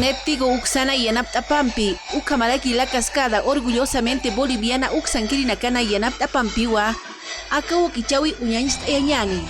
Néptigo Uxana Yanaptapampi, Ucamalaki la cascada, orgullosamente boliviana Uxanquirinacana Yanaptapampiwa, Acabo Kichawi Uñanist Eñani.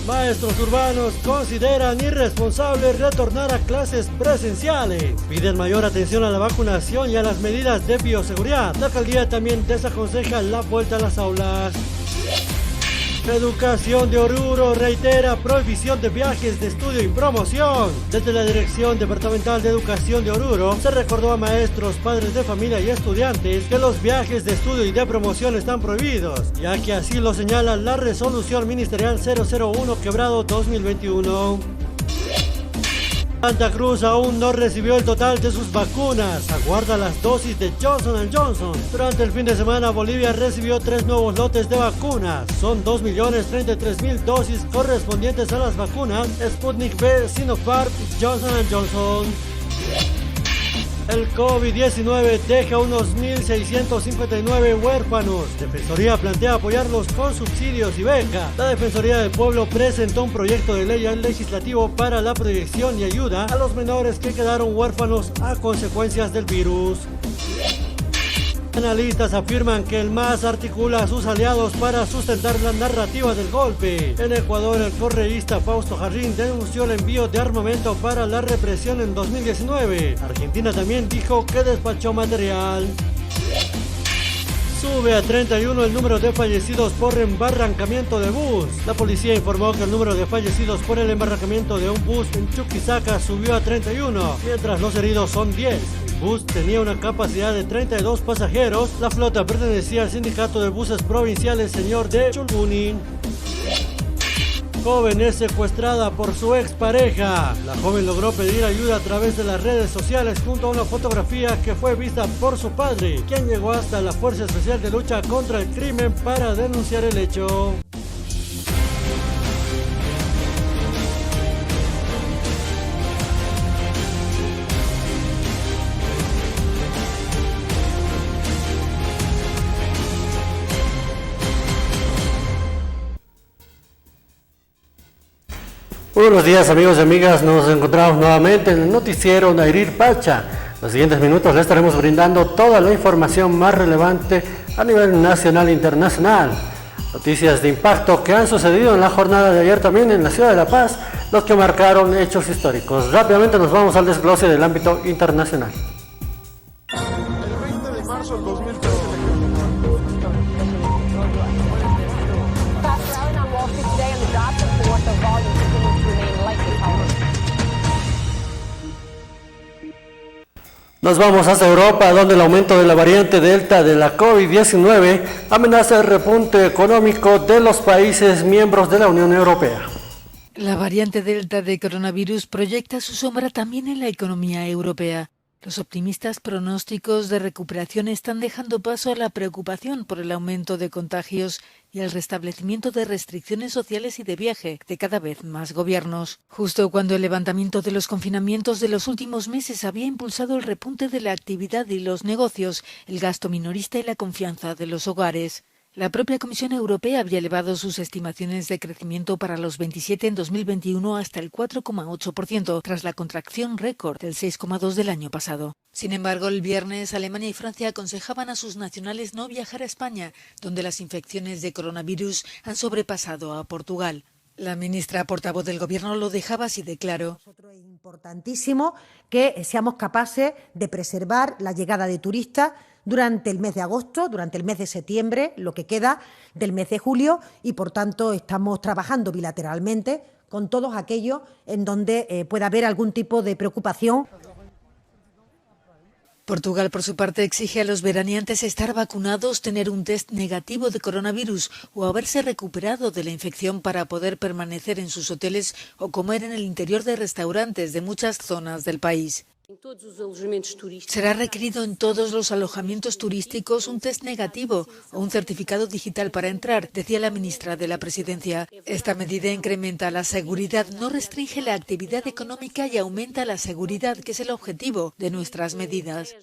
Maestros urbanos consideran irresponsable retornar a clases presenciales. Piden mayor atención a la vacunación y a las medidas de bioseguridad. La alcaldía también desaconseja la vuelta a las aulas. Educación de Oruro reitera prohibición de viajes de estudio y promoción. Desde la Dirección Departamental de Educación de Oruro se recordó a maestros, padres de familia y estudiantes que los viajes de estudio y de promoción están prohibidos, ya que así lo señala la Resolución Ministerial 001/2021. Santa Cruz aún no recibió el total de sus vacunas, aguarda las dosis de Johnson & Johnson. Durante el fin de semana Bolivia recibió 3 nuevos lotes de vacunas, son 2.033.000 dosis correspondientes a las vacunas Sputnik V, Sinopharm y Johnson & Johnson. El COVID-19 deja unos 1.659 huérfanos. Defensoría plantea apoyarlos con subsidios y becas. La Defensoría del Pueblo presentó un proyecto de ley al legislativo para la protección y ayuda a los menores que quedaron huérfanos a consecuencias del virus. Analistas afirman que el MAS articula a sus aliados para sustentar la narrativa del golpe. En Ecuador, el correísta Fausto Jarrín denunció el envío de armamento para la represión en 2019. Argentina también dijo que despachó material. Sube a 31 el número de fallecidos por embarrancamiento de bus. La policía informó que el número de fallecidos por el embarrancamiento de un bus en Chuquisaca subió a 31, mientras los heridos son 10. El bus tenía una capacidad de 32 pasajeros. La flota pertenecía al sindicato de buses provinciales Señor de Chulbuni. Joven es secuestrada por su expareja. La joven logró pedir ayuda a través de las redes sociales junto a una fotografía que fue vista por su padre, quien llegó hasta la Fuerza Especial de Lucha contra el Crimen para denunciar el hecho. Buenos días amigos y amigas, nos encontramos nuevamente en el noticiero Nairir Pacha. En los siguientes minutos les estaremos brindando toda la información más relevante a nivel nacional e internacional. Noticias de impacto que han sucedido en la jornada de ayer también en la ciudad de La Paz, los que marcaron hechos históricos. Rápidamente nos vamos al desglose del ámbito internacional. El 20 de marzo del 2013 Nos vamos hasta Europa, donde el aumento de la variante Delta de la COVID-19 amenaza el repunte económico de los países miembros de la Unión Europea. La variante Delta de coronavirus proyecta su sombra también en la economía europea. Los optimistas pronósticos de recuperación están dejando paso a la preocupación por el aumento de contagios y el restablecimiento de restricciones sociales y de viaje de cada vez más gobiernos. Justo cuando el levantamiento de los confinamientos de los últimos meses había impulsado el repunte de la actividad y los negocios, el gasto minorista y la confianza de los hogares. La propia Comisión Europea había elevado sus estimaciones de crecimiento para los 27 en 2021 hasta el 4,8%, tras la contracción récord del 6,2% del año pasado. Sin embargo, el viernes Alemania y Francia aconsejaban a sus nacionales no viajar a España, donde las infecciones de coronavirus han sobrepasado a Portugal. La ministra portavoz del Gobierno lo dejaba así de claro. Es importantísimo que seamos capaces de preservar la llegada de turistas durante el mes de agosto, durante el mes de septiembre, lo que queda del mes de julio, y por tanto estamos trabajando bilateralmente con todos aquellos en donde pueda haber algún tipo de preocupación. Portugal, por su parte, exige a los veraneantes estar vacunados, tener un test negativo de coronavirus o haberse recuperado de la infección para poder permanecer en sus hoteles o comer en el interior de restaurantes de muchas zonas del país. Será requerido en todos los alojamientos turísticos un test negativo o un certificado digital para entrar, decía la ministra de la Presidencia. Esta medida incrementa la seguridad, no restringe la actividad económica y aumenta la seguridad, que es el objetivo de nuestras medidas.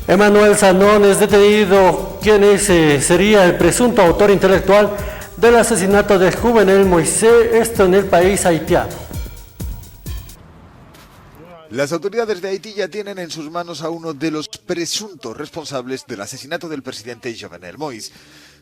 Emmanuel Sanón es detenido, quien sería el presunto autor intelectual del asesinato del juvenil Moisés, esto en el país haitiano. Las autoridades de Haití ya tienen en sus manos a uno de los presuntos responsables del asesinato del presidente Jovenel Moïse.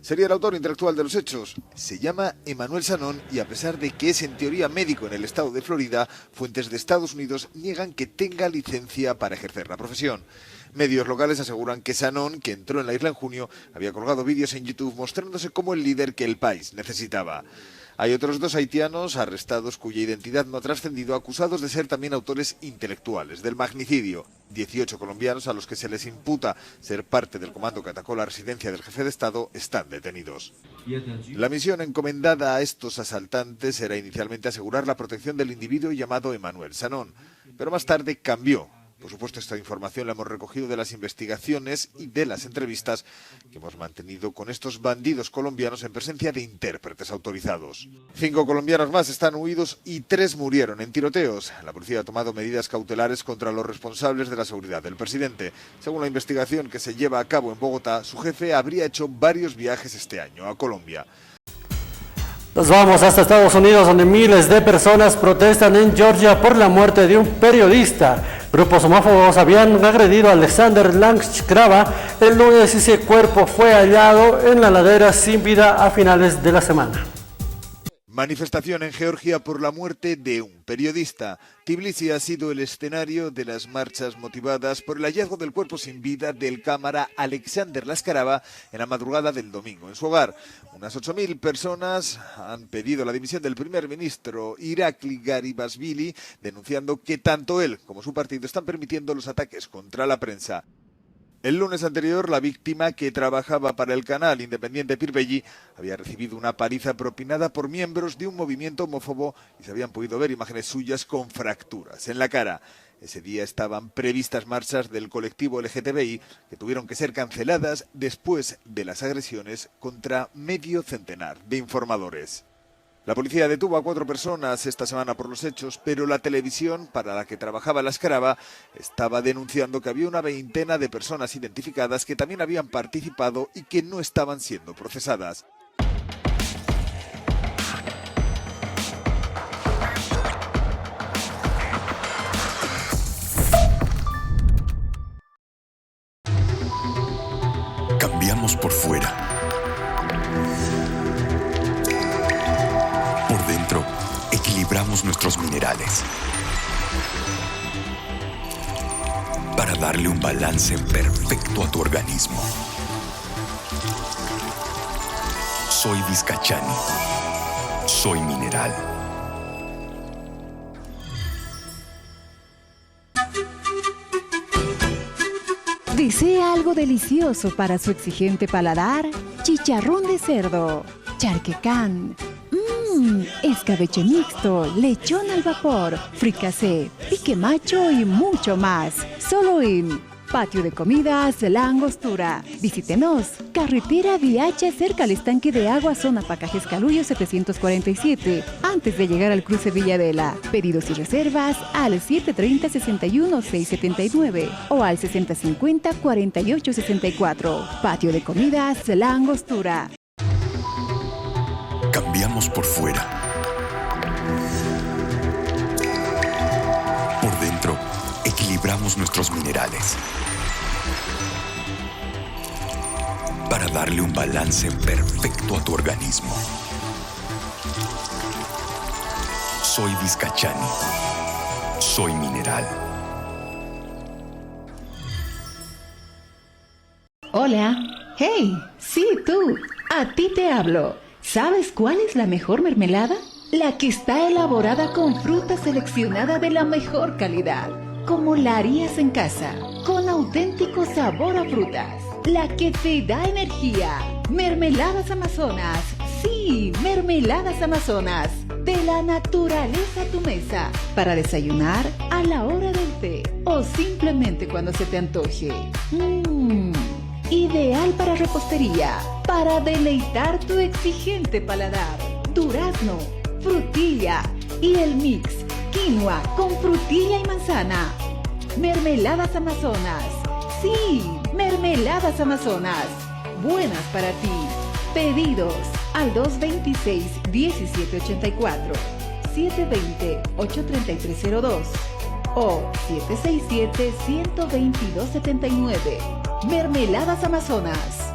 Sería el autor intelectual de los hechos. Se llama Emmanuel Sanón y, a pesar de que es en teoría médico en el estado de Florida, fuentes de Estados Unidos niegan que tenga licencia para ejercer la profesión. Medios locales aseguran que Sanón, que entró en la isla en junio, había colgado vídeos en YouTube mostrándose como el líder que el país necesitaba. Hay otros 2 haitianos arrestados cuya identidad no ha trascendido, acusados de ser también autores intelectuales del magnicidio. 18 colombianos a los que se les imputa ser parte del comando que atacó la residencia del jefe de Estado están detenidos. La misión encomendada a estos asaltantes era inicialmente asegurar la protección del individuo llamado Emmanuel Sanón, pero más tarde cambió. Por supuesto, esta información la hemos recogido de las investigaciones y de las entrevistas que hemos mantenido con estos bandidos colombianos en presencia de intérpretes autorizados. 5 colombianos más están huidos y 3 murieron en tiroteos. La policía ha tomado medidas cautelares contra los responsables de la seguridad del presidente. Según la investigación que se lleva a cabo en Bogotá, su jefe habría hecho varios viajes este año a Colombia. Nos vamos hasta Estados Unidos, donde miles de personas protestan en Georgia por la muerte de un periodista. Grupos homófobos habían agredido a Alexander Lanchkrava el lunes y ese cuerpo fue hallado en la ladera sin vida a finales de la semana. Manifestación en Georgia por la muerte de un periodista. Tbilisi ha sido el escenario de las marchas motivadas por el hallazgo del cuerpo sin vida del cámara Alexander Laskarava en la madrugada del domingo en su hogar. Unas 8.000 personas han pedido la dimisión del primer ministro Irakli Garibashvili, denunciando que tanto él como su partido están permitiendo los ataques contra la prensa. El lunes anterior, la víctima, que trabajaba para el canal independiente Pirbelli, había recibido una paliza propinada por miembros de un movimiento homófobo y se habían podido ver imágenes suyas con fracturas en la cara. Ese día estaban previstas marchas del colectivo LGTBI que tuvieron que ser canceladas después de las agresiones contra medio centenar de informadores. La policía detuvo a 4 personas esta semana por los hechos, pero la televisión para la que trabajaba Laskarava estaba denunciando que había una veintena de personas identificadas que también habían participado y que no estaban siendo procesadas. Cambiamos por fuera. Por dentro, equilibramos nuestros minerales para darle un balance perfecto a tu organismo. Soy Vizcachani. Soy mineral. ¿Desea algo delicioso para su exigente paladar? Chicharrón de cerdo, charquecán, escabeche mixto, lechón al vapor, fricasé, pique macho y mucho más. Solo en Patio de comidas La Angostura. Visítenos. Carretera Viacha cerca al estanque de agua, zona Pacajes Calullo 747. Antes de llegar al cruce Villadela. Pedidos y reservas al 730-61-679 o al 6050-4864. Patio de comidas La Angostura. Cambiamos por fuera. Por dentro, equilibramos nuestros minerales para darle un balance perfecto a tu organismo. Soy Vizcachani. Soy mineral. Hola. Hey, sí, tú. A ti te hablo. ¿Sabes cuál es la mejor mermelada? La que está elaborada con fruta seleccionada de la mejor calidad, como la harías en casa, con auténtico sabor a frutas. La que te da energía. Mermeladas Amazonas. Sí, Mermeladas Amazonas. De la naturaleza a tu mesa. Para desayunar, a la hora del té o simplemente cuando se te antoje. Ideal para repostería, para deleitar tu exigente paladar. Durazno, frutilla y el mix quinoa con frutilla y manzana. Mermeladas Amazonas. Sí, Mermeladas Amazonas. Buenas para ti. Pedidos al 226-1784, 720-83302 o 767-12279. Mermeladas Amazonas.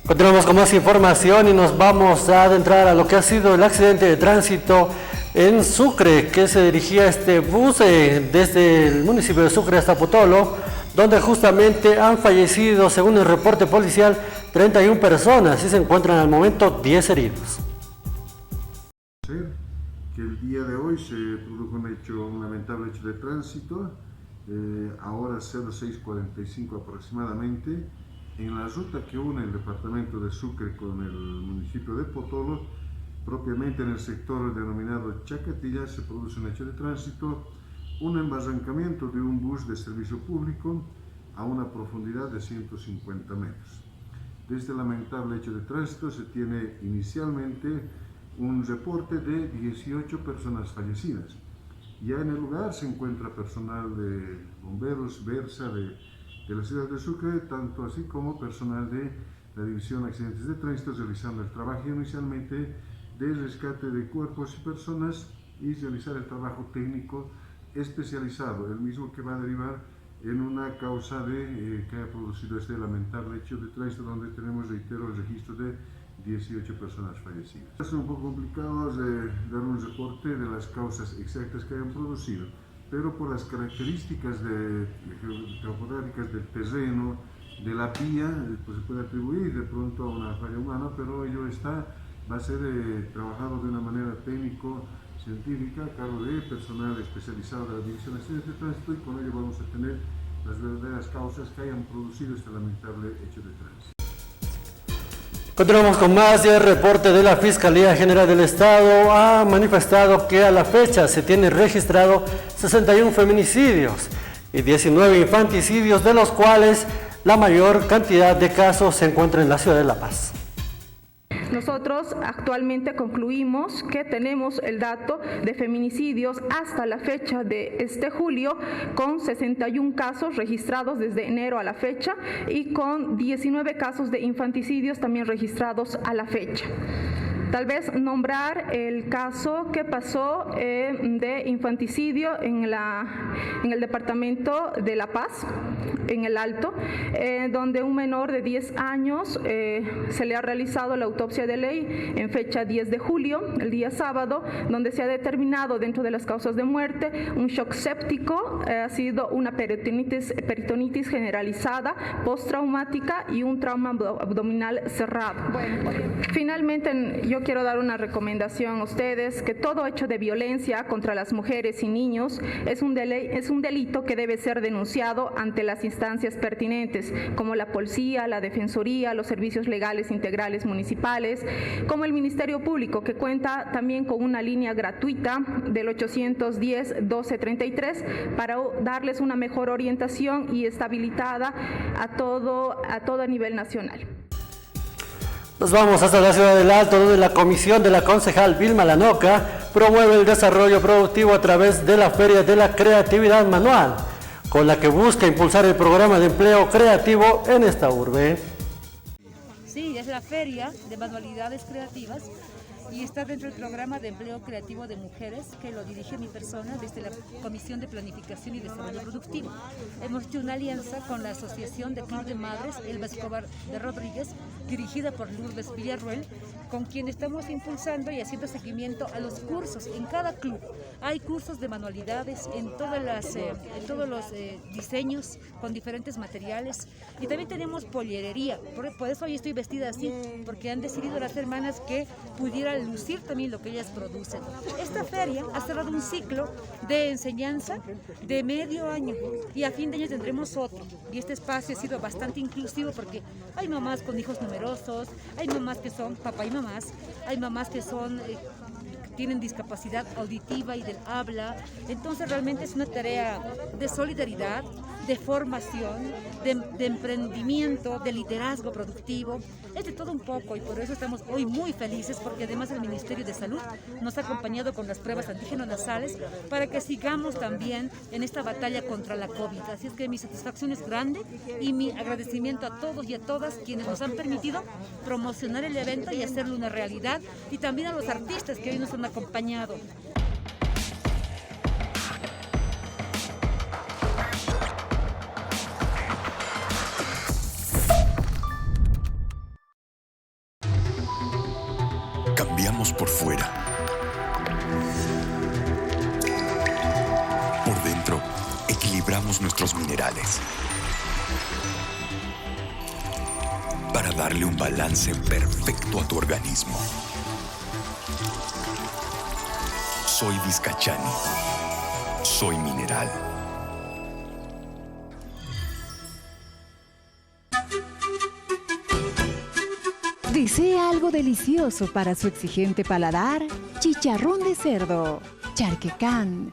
Continuamos con más información y nos vamos a adentrar a lo que ha sido el accidente de tránsito en Sucre, que se dirigía este bus desde el municipio de Sucre hasta Potolo, donde justamente han fallecido, según el reporte policial, 31 personas y se encuentran al momento 10 heridos. Que el día de hoy se produjo un lamentable hecho de tránsito, ahora 06:45 aproximadamente, en la ruta que une el departamento de Sucre con el municipio de Potolo, propiamente en el sector denominado Chacatilla, se produce un hecho de tránsito, un embarrancamiento de un bus de servicio público a una profundidad de 150 metros. De este lamentable hecho de tránsito se tiene inicialmente un reporte de 18 personas fallecidas. Ya en el lugar se encuentra personal de bomberos, Versa, de la ciudad de Sucre, tanto así como personal de la División de Accidentes de Tránsito, realizando el trabajo inicialmente de rescate de cuerpos y personas y realizar el trabajo técnico especializado, el mismo que va a derivar en una causa que haya producido este lamentable hecho de tránsito, donde tenemos, reitero, el registro de 18 personas fallecidas. Es un poco complicado dar un reporte de las causas exactas que hayan producido, pero por las características topográficas del terreno, de la vía, pues se puede atribuir de pronto a una falla humana, pero ello va a ser trabajado de una manera técnico-científica a cargo de personal especializado de la División de Accidentes de Tránsito, y con ello vamos a tener las verdaderas causas que hayan producido este lamentable hecho de tránsito. Continuamos con más y el reporte de la Fiscalía General del Estado ha manifestado que a la fecha se tiene registrado 61 feminicidios y 19 infanticidios, de los cuales la mayor cantidad de casos se encuentra en la ciudad de La Paz. Nosotros actualmente concluimos que tenemos el dato de feminicidios hasta la fecha de este julio, con 61 casos registrados desde enero a la fecha y con 19 casos de infanticidios también registrados a la fecha. Tal vez nombrar el caso que pasó de infanticidio en el departamento de La Paz, en el Alto, donde un menor de 10 años se le ha realizado la autopsia de ley en fecha 10 de julio, el día sábado, donde se ha determinado dentro de las causas de muerte un shock séptico, ha sido una peritonitis generalizada, postraumática y un trauma abdominal cerrado. Finalmente, yo yo quiero dar una recomendación a ustedes, que todo hecho de violencia contra las mujeres y niños es un delito que debe ser denunciado ante las instancias pertinentes, como la policía, la defensoría, los servicios legales integrales municipales, como el Ministerio Público, que cuenta también con una línea gratuita del 810-1233 para darles una mejor orientación y estabilizada a todo a nivel nacional. Nos vamos hasta la ciudad del Alto, donde la comisión de la concejal Vilma Lanoca promueve el desarrollo productivo a través de la Feria de la Creatividad Manual, con la que busca impulsar el programa de empleo creativo en esta urbe. Sí, es la Feria de Manualidades Creativas y está dentro del programa de empleo creativo de mujeres que lo dirige mi persona desde la Comisión de Planificación y Desarrollo Productivo. Hemos hecho una alianza con la Asociación de Club de Madres Elba Escobar de Rodríguez, dirigida por Lourdes Villarruel, con quien estamos impulsando y haciendo seguimiento a los cursos en cada club. Hay cursos de manualidades en todos los diseños con diferentes materiales, y también tenemos pollerería. Por eso hoy estoy vestida así, porque han decidido las hermanas que pudiera lucir también lo que ellas producen. Esta feria ha cerrado un ciclo de enseñanza de medio año y a fin de año tendremos otro. Y este espacio ha sido bastante inclusivo porque hay mamás con hijos numerosos, hay mamás que son papá y mamás, hay mamás que son tienen discapacidad auditiva y del habla. Entonces realmente es una tarea de solidaridad, de formación, de emprendimiento, de liderazgo productivo. Es de todo un poco, y por eso estamos hoy muy felices, porque además el Ministerio de Salud nos ha acompañado con las pruebas antígeno-nasales para que sigamos también en esta batalla contra la COVID. Así es que mi satisfacción es grande y mi agradecimiento a todos y a todas quienes nos han permitido promocionar el evento y hacerlo una realidad, y también a los artistas que hoy nos han acompañado. Cambiamos por fuera. Por dentro, equilibramos nuestros minerales para darle un balance perfecto a tu organismo. Soy Vizcachani. Soy mineral. ¿Desea algo delicioso para su exigente paladar? Chicharrón de cerdo, charquecán,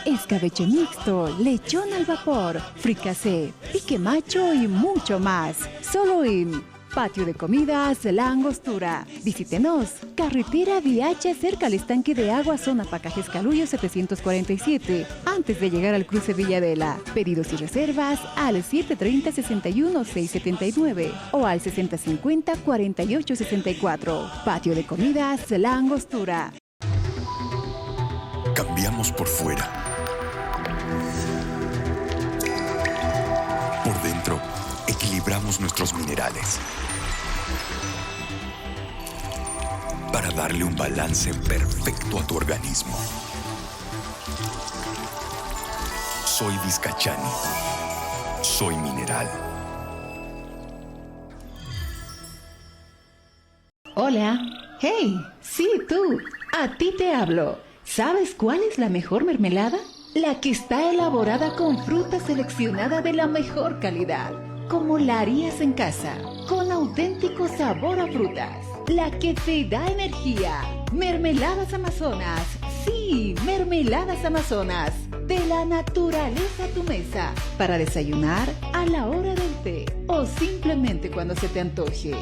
escabeche mixto, lechón al vapor, fricasé, pique macho y mucho más. Solo en Patio de Comidas La Angostura. Visítenos. Carretera Viacha, cerca al estanque de agua, zona Pacajes Calullo 747, antes de llegar al cruce Villadela. Pedidos y reservas al 730-61-679 o al 6050-4864. Patio de Comidas La Angostura. Cambiamos por fuera. Por dentro, equilibramos nuestros minerales para darle un balance perfecto a tu organismo. Soy Vizcachani. Soy mineral. Hola. Hey, sí, tú. A ti te hablo. ¿Sabes cuál es la mejor mermelada? La que está elaborada con fruta seleccionada de la mejor calidad, como la harías en casa, con auténtico sabor a frutas. La que te da energía. Mermeladas Amazonas. Sí, Mermeladas Amazonas. De la naturaleza a tu mesa. Para desayunar, a la hora del té o simplemente cuando se te antoje.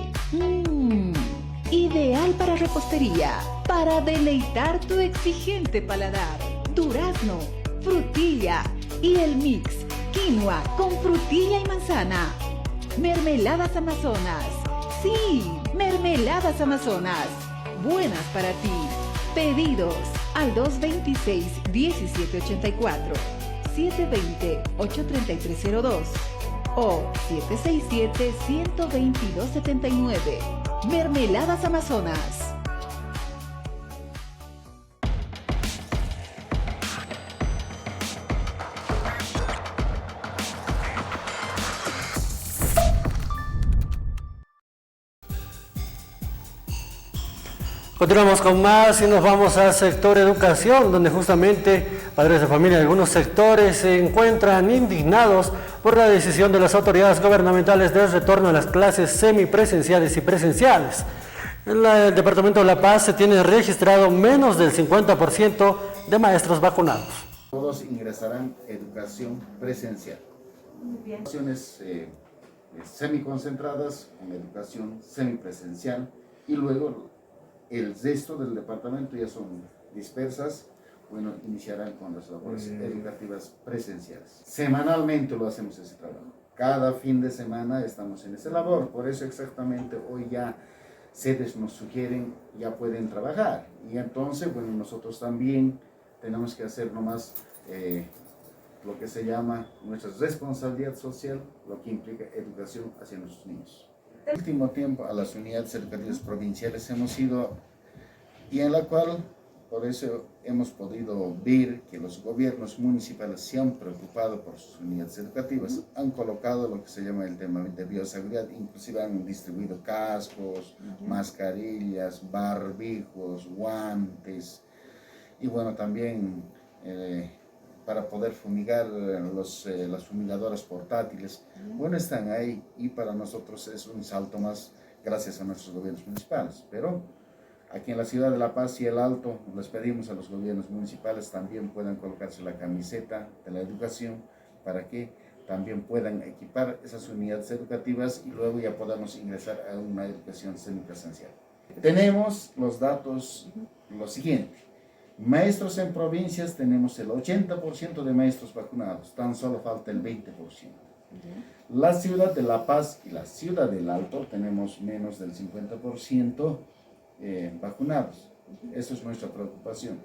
Ideal para repostería, para deleitar tu exigente paladar. Durazno, frutilla y el mix quinoa con frutilla y manzana. Mermeladas Amazonas. Sí, Mermeladas Amazonas. Buenas para ti. Pedidos al 226-1784, 720-83302 o 767-12279. Mermeladas Amazonas. Continuamos con más y nos vamos al sector educación, donde justamente padres de familia de algunos sectores se encuentran indignados por la decisión de las autoridades gubernamentales del retorno a las clases semipresenciales y presenciales. En el departamento de La Paz se tiene registrado menos del 50% de maestros vacunados. Todos ingresarán a educación presencial. Educaciones semiconcentradas con educación semipresencial y luego el resto del departamento ya son dispersas, bueno, iniciarán con las labores educativas presenciales. Semanalmente lo hacemos ese trabajo. Cada fin de semana estamos en esa labor, por eso exactamente hoy ya sedes nos sugieren, ya pueden trabajar. Y entonces, bueno, nosotros también tenemos que hacer nomás lo que se llama nuestra responsabilidad social, lo que implica educación hacia nuestros niños. En el último tiempo a las unidades educativas provinciales hemos ido y en la cual por eso hemos podido ver que los gobiernos municipales se han preocupado por sus unidades educativas, han colocado lo que se llama el tema de bioseguridad, inclusive han distribuido cascos, mascarillas, barbijos, guantes y bueno también para poder fumigar las fumigadoras portátiles. Bueno, están ahí y para nosotros es un salto más gracias a nuestros gobiernos municipales. Pero aquí en la ciudad de La Paz y el Alto les pedimos a los gobiernos municipales también puedan colocarse la camiseta de la educación para que también puedan equipar esas unidades educativas y luego ya podamos ingresar a una educación semipresencial. Tenemos los datos, lo siguiente. Maestros en provincias tenemos el 80% de maestros vacunados, tan solo falta el 20%. La ciudad de La Paz y la ciudad del Alto tenemos menos del 50% vacunados. Eso es nuestra preocupación.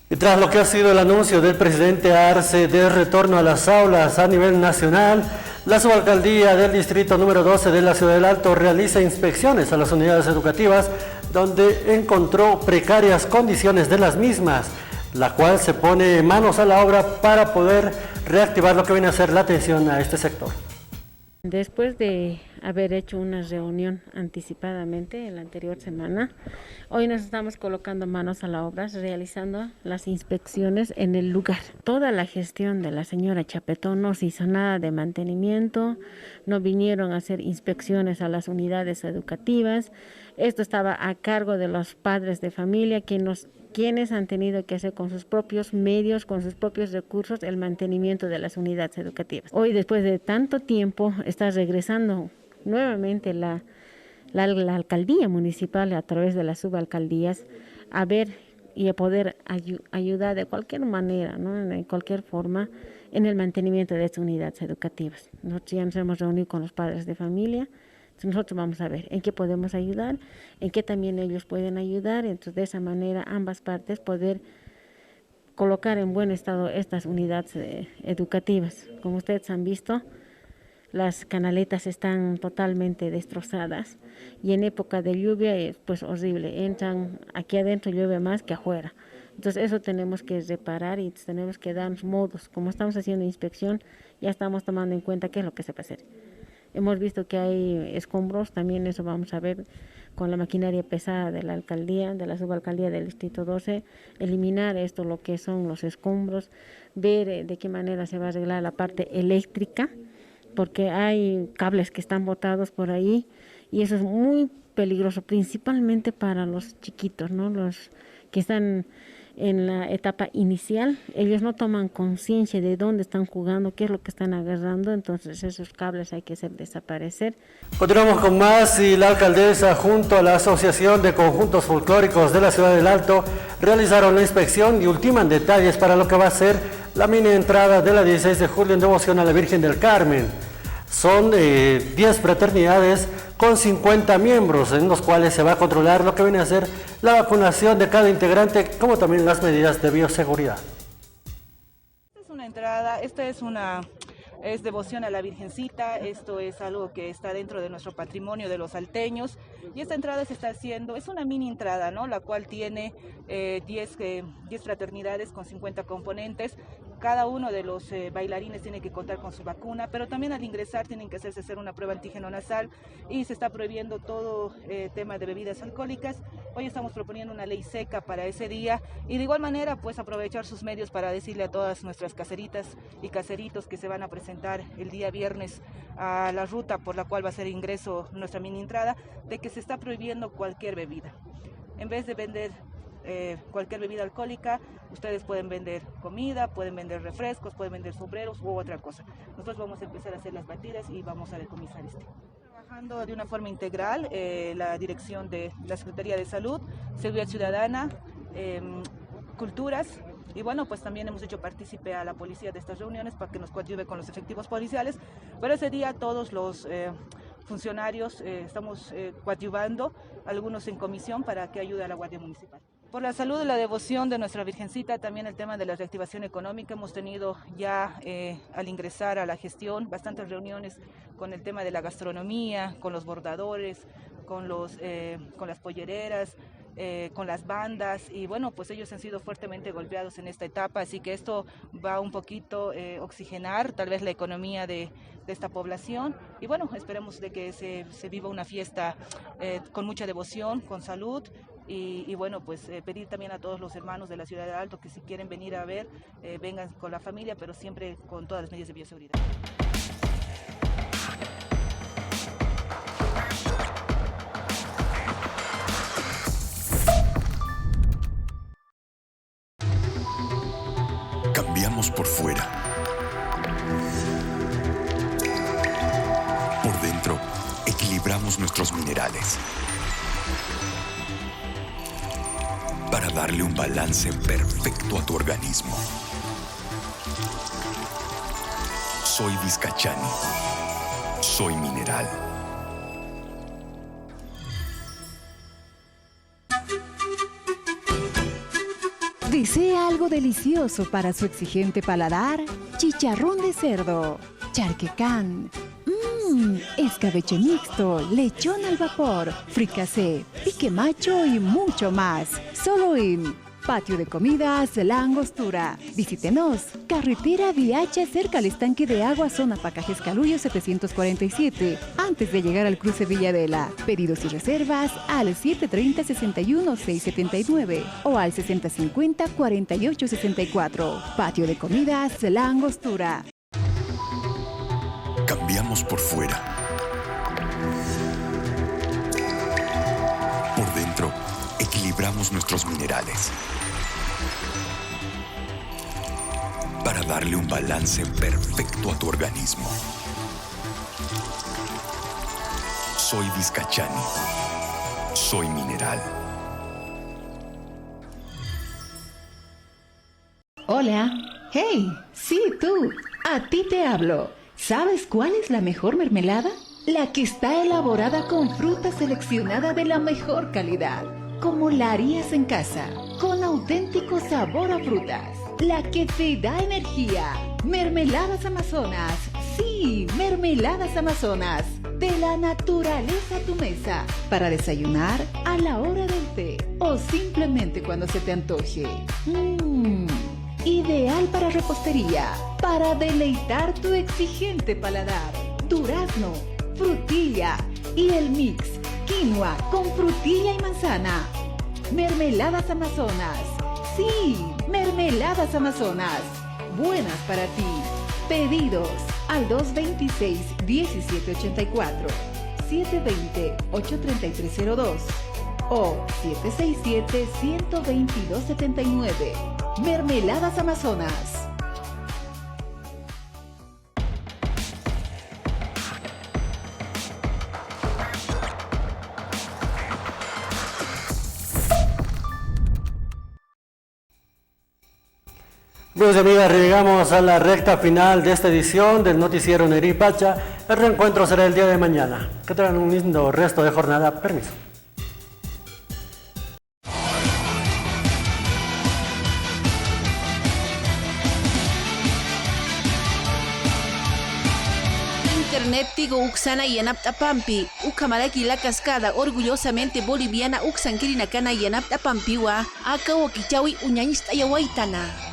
Y tras lo que ha sido el anuncio del presidente Arce de retorno a las aulas a nivel nacional, la subalcaldía del distrito número 12 de la ciudad del Alto realiza inspecciones a las unidades educativas donde encontró precarias condiciones de las mismas, la cual se pone manos a la obra para poder reactivar lo que viene a ser la atención a este sector. Después de haber hecho una reunión anticipadamente en la anterior semana, hoy nos estamos colocando manos a la obra, realizando las inspecciones en el lugar. Toda la gestión de la señora Chapetón no se hizo nada de mantenimiento, no vinieron a hacer inspecciones a las unidades educativas. Esto estaba a cargo de los padres de familia, quienes han tenido que hacer con sus propios medios, con sus propios recursos, el mantenimiento de las unidades educativas. Hoy, después de tanto tiempo, está regresando nuevamente la alcaldía municipal a través de las subalcaldías a ver y a poder ayudar de cualquier manera, ¿no? En cualquier forma, en el mantenimiento de estas unidades educativas. Nosotros ya nos hemos reunido con los padres de familia. Nosotros vamos a ver en qué podemos ayudar, en qué también ellos pueden ayudar, entonces de esa manera ambas partes poder colocar en buen estado estas unidades educativas. Como ustedes han visto, las canaletas están totalmente destrozadas y en época de lluvia es pues horrible, entran aquí adentro, llueve más que afuera. Entonces eso tenemos que reparar y tenemos que darnos modos. Como estamos haciendo inspección, ya estamos tomando en cuenta qué es lo que se va a hacer. Hemos visto que hay escombros, también eso vamos a ver con la maquinaria pesada de la alcaldía, de la subalcaldía del distrito 12, eliminar esto, lo que son los escombros, ver de qué manera se va a arreglar la parte eléctrica, porque hay cables que están botados por ahí y eso es muy peligroso, principalmente para los chiquitos, ¿no? Los que están en la etapa inicial, ellos no toman conciencia de dónde están jugando, qué es lo que están agarrando, entonces esos cables hay que hacer desaparecer. Continuamos con más y la alcaldesa junto a la Asociación de Conjuntos Folclóricos de la Ciudad del Alto realizaron la inspección y ultiman detalles para lo que va a ser la mini entrada de la 16 de julio en devoción a la Virgen del Carmen. Son 10 fraternidades con 50 miembros, en los cuales se va a controlar lo que viene a ser la vacunación de cada integrante, como también las medidas de bioseguridad. Esta es una entrada, es devoción a la Virgencita, esto es algo que está dentro de nuestro patrimonio de los salteños y esta entrada se está haciendo, es una mini entrada, ¿no? La cual tiene 10 fraternidades con 50 componentes Cada uno de los bailarines tiene que contar con su vacuna, pero también al ingresar tienen que hacer una prueba antígeno nasal y se está prohibiendo todo tema de bebidas alcohólicas. Hoy estamos proponiendo una ley seca para ese día y de igual manera pues aprovechar sus medios para decirle a todas nuestras caseritas y caseritos que se van a presentar el día viernes a la ruta por la cual va a ser ingreso nuestra mini entrada, de que se está prohibiendo cualquier bebida. En vez de vender cualquier bebida alcohólica, ustedes pueden vender comida, pueden vender refrescos, pueden vender sombreros u otra cosa. Nosotros vamos a empezar a hacer las batidas y vamos a decomisar Trabajando de una forma integral, la dirección de la Secretaría de Salud, Seguridad Ciudadana, Culturas, y bueno, pues también hemos hecho partícipe a la policía de estas reuniones para que nos coadyuve con los efectivos policiales, pero ese día todos los funcionarios estamos coadyuvando, algunos en comisión para que ayude a la Guardia Municipal. Por la salud y la devoción de nuestra Virgencita, también el tema de la reactivación económica, hemos tenido ya al ingresar a la gestión bastantes reuniones con el tema de la gastronomía, con los bordadores, con las pollereras, con las bandas, y bueno, pues ellos han sido fuertemente golpeados en esta etapa, así que esto va un poquito oxigenar tal vez la economía de esta población, y bueno, esperemos de que se viva una fiesta con mucha devoción, con salud, y bueno, pues pedir también a todos los hermanos de la ciudad de Alto que si quieren venir a ver, vengan con la familia, pero siempre con todas las medidas de bioseguridad. Cambiamos por fuera. Por dentro, equilibramos nuestros minerales. Para darle un balance perfecto a tu organismo. Soy Vizcachani. Soy mineral. ¿Desea algo delicioso para su exigente paladar? Chicharrón de cerdo, charquecán, escabeche mixto, lechón al vapor, fricasé, pique macho y mucho más. Solo en Patio de Comidas La Angostura. Visítenos. Carretera Viacha cerca al estanque de agua, zona Pacajes Calullo 747. Antes de llegar al cruce Villadela. Pedidos y reservas al 730-61-679 o al 6050-4864. Patio de Comidas La Angostura. Cambiamos por fuera. Por dentro, equilibramos nuestros minerales. Para darle un balance perfecto a tu organismo. Soy Vizcachani. Soy mineral. Hola. Hey, sí, tú. A ti te hablo. ¿Sabes cuál es la mejor mermelada? La que está elaborada con fruta seleccionada de la mejor calidad, como la harías en casa, con auténtico sabor a frutas. La que te da energía. Mermeladas Amazonas. Sí, Mermeladas Amazonas. De la naturaleza a tu mesa. Para desayunar, a la hora del té o simplemente cuando se te antoje. Ideal para repostería, para deleitar tu exigente paladar. Durazno, frutilla y el mix quinoa con frutilla y manzana. Mermeladas Amazonas. Sí, Mermeladas Amazonas. Buenas para ti. Pedidos al 226-1784, 720-83302 o 767-12279. Mermeladas Amazonas. Amigos y amigas, llegamos a la recta final de esta edición del noticiero Neri Pacha. El reencuentro será el día de mañana. Que tengan un lindo resto de jornada. Permiso. Internet Tigo Uxana y Yanaptapampi, Ucamaraki la cascada, orgullosamente boliviana Uxanquirina Cana y Yanaptapampiwa, Aka Wakichawi Uñañista Yawaitana.